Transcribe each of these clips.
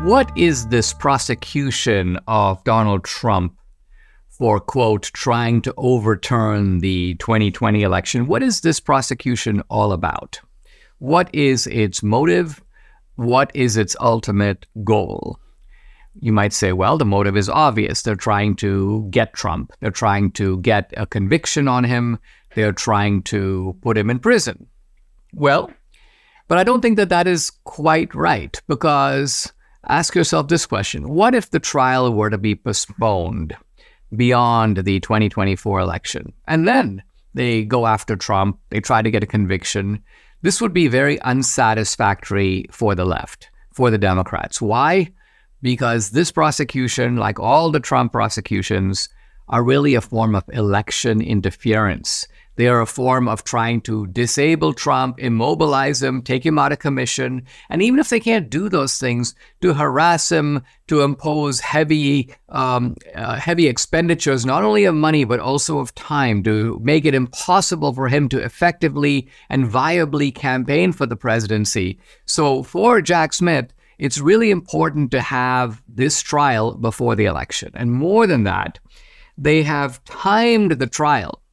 What is this prosecution of Donald Trump for, quote, trying to overturn the 2020 election? What is this prosecution all about? What is its motive? What is its ultimate goal? You might say, well, the motive is obvious. They're trying to get Trump. They're trying to get a conviction on him. They're trying to put him in prison. Well, but I don't think that that is quite right, because ask yourself this question. What if the trial were to be postponed beyond the 2024 election? And then they go after Trump. They try to get a conviction. This would be very unsatisfactory for the left, for the Democrats. Why? Because this prosecution, like all the Trump prosecutions, are really a form of election interference. They are a form of trying to disable Trump, immobilize him, take him out of commission, and even if they can't do those things, to harass him, to impose heavy expenditures, not only of money, but also of time, to make it impossible for him to effectively and viably campaign for the presidency. So for Jack Smith, it's really important to have this trial before the election. And more than that, they have timed the trial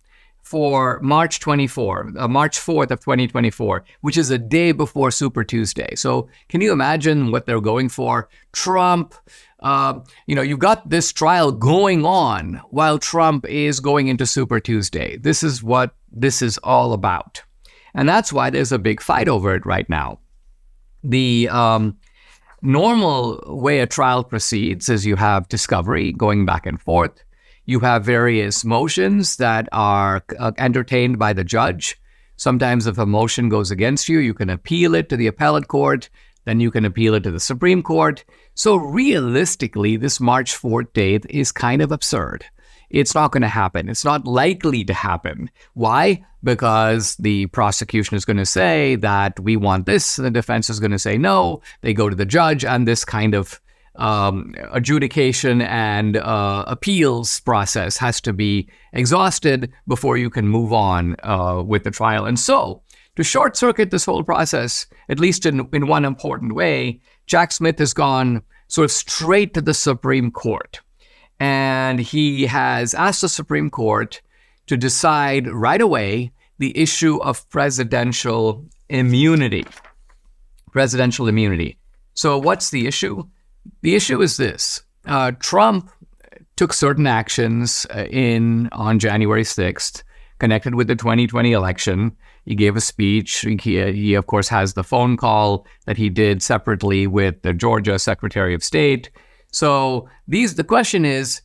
for March 4th of 2024, which is a day before Super Tuesday. So can you imagine what they're going for? Trump, you've got this trial going on while Trump is going into Super Tuesday. This is what this is all about. And that's why there's a big fight over it right now. The normal way a trial proceeds is you have discovery going back and forth. You have various motions that are entertained by the judge. Sometimes if a motion goes against you, you can appeal it to the appellate court. Then you can appeal it to the Supreme Court. So realistically, this March 4th date is kind of absurd. It's not going to happen. It's not likely to happen. Why? Because the prosecution is going to say that we want this. The defense is going to say no. They go to the judge, and this kind of adjudication and appeals process has to be exhausted before you can move on with the trial. And so, to short circuit this whole process, at least in one important way, Jack Smith has gone sort of straight to the Supreme Court. And he has asked the Supreme Court to decide right away the issue of presidential immunity. Presidential immunity. So what's the issue? The issue is this. Trump took certain actions on January 6th connected with the 2020 election. He gave a speech. He, of course, has the phone call that he did separately with the Georgia Secretary of State. So the question is,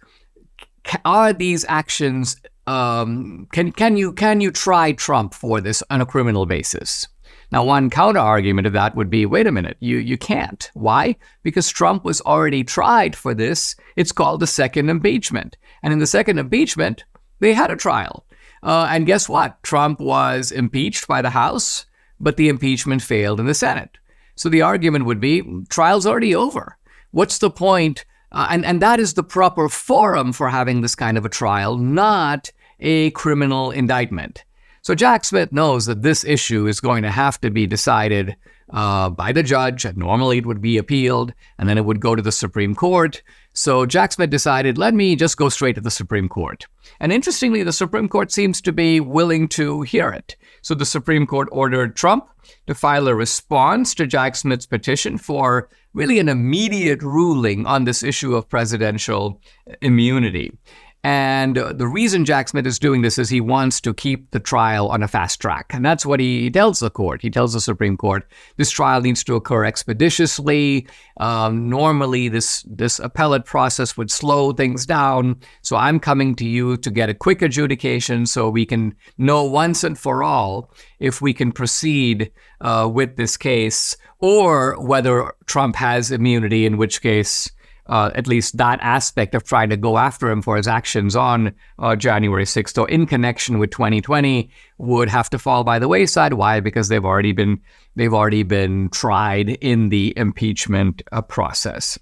are these actions, can you try Trump for this on a criminal basis? Now, one counter argument of that would be, wait a minute, you can't. Why? Because Trump was already tried for this. It's called the second impeachment. And in the second impeachment, they had a trial. And guess what? Trump was impeached by the House, but the impeachment failed in the Senate. So the argument would be, trial's already over. What's the point? And that is the proper forum for having this kind of a trial, not a criminal indictment. So Jack Smith knows that this issue is going to have to be decided by the judge. Normally it would be appealed, and then it would go to the Supreme Court. So Jack Smith decided, let me just go straight to the Supreme Court. And interestingly, the Supreme Court seems to be willing to hear it. So the Supreme Court ordered Trump to file a response to Jack Smith's petition for really an immediate ruling on this issue of presidential immunity. And the reason Jack Smith is doing this is he wants to keep the trial on a fast track. And that's what he tells the court. He tells the Supreme Court, this trial needs to occur expeditiously. Normally, this appellate process would slow things down. So I'm coming to you to get a quick adjudication so we can know once and for all if we can proceed with this case, or whether Trump has immunity, in which case at least that aspect of trying to go after him for his actions on January 6th or in connection with 2020 would have to fall by the wayside. Why? Because they've already been tried in the impeachment process.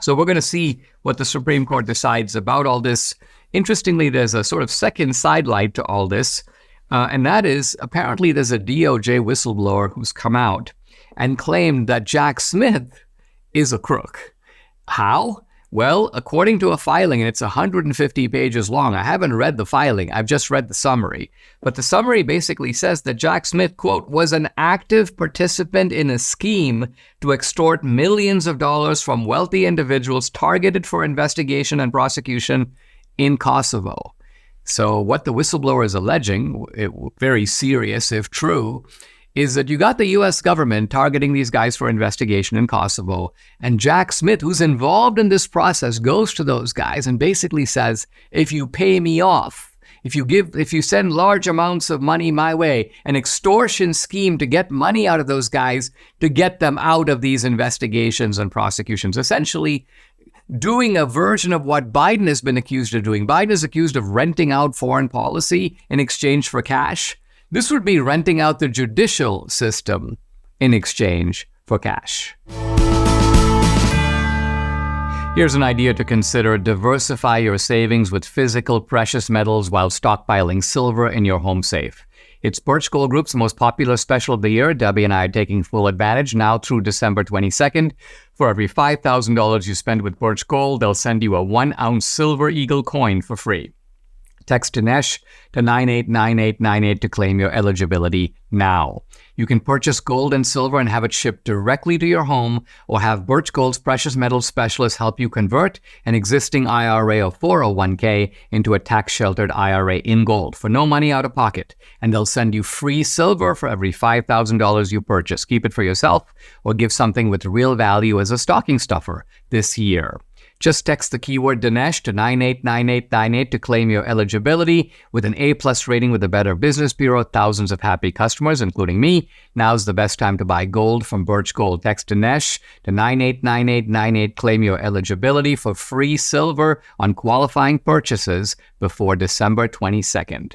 So we're going to see what the Supreme Court decides about all this. Interestingly, there's a sort of second sidelight to all this, and that is apparently there's a DOJ whistleblower who's come out and claimed that Jack Smith is a crook. How? Well, according to a filing, and it's 150 pages long. I haven't read the filing. I've just read the summary. But the summary basically says that Jack Smith, quote, was an active participant in a scheme to extort millions of dollars from wealthy individuals targeted for investigation and prosecution in Kosovo. So what the whistleblower is alleging, very serious if true, is that you got the U.S. government targeting these guys for investigation in Kosovo, and Jack Smith, who's involved in this process, goes to those guys and basically says, if you pay me off, if you send large amounts of money my way, an extortion scheme to get money out of those guys to get them out of these investigations and prosecutions, essentially doing a version of what Biden has been accused of doing. Biden is accused of renting out foreign policy in exchange for cash. This would be renting out the judicial system in exchange for cash. Here's an idea to consider. Diversify your savings with physical precious metals while stockpiling silver in your home safe. It's Birch Gold Group's most popular special of the year. Debbie and I are taking full advantage now through December 22nd. For every $5,000 you spend with Birch Gold, they'll send you a 1-ounce silver eagle coin for free. Text Dinesh to 989898 to claim your eligibility now. You can purchase gold and silver and have it shipped directly to your home, or have Birch Gold's precious metals specialist help you convert an existing IRA or 401k into a tax-sheltered IRA in gold for no money out of pocket. And they'll send you free silver for every $5,000 you purchase. Keep it for yourself or give something with real value as a stocking stuffer this year. Just text the keyword Dinesh to 989898 to claim your eligibility. With an A+ rating with the Better Business Bureau, thousands of happy customers, including me. Now's the best time to buy gold from Birch Gold. Text Dinesh to 989898. Claim your eligibility for free silver on qualifying purchases before December 22nd.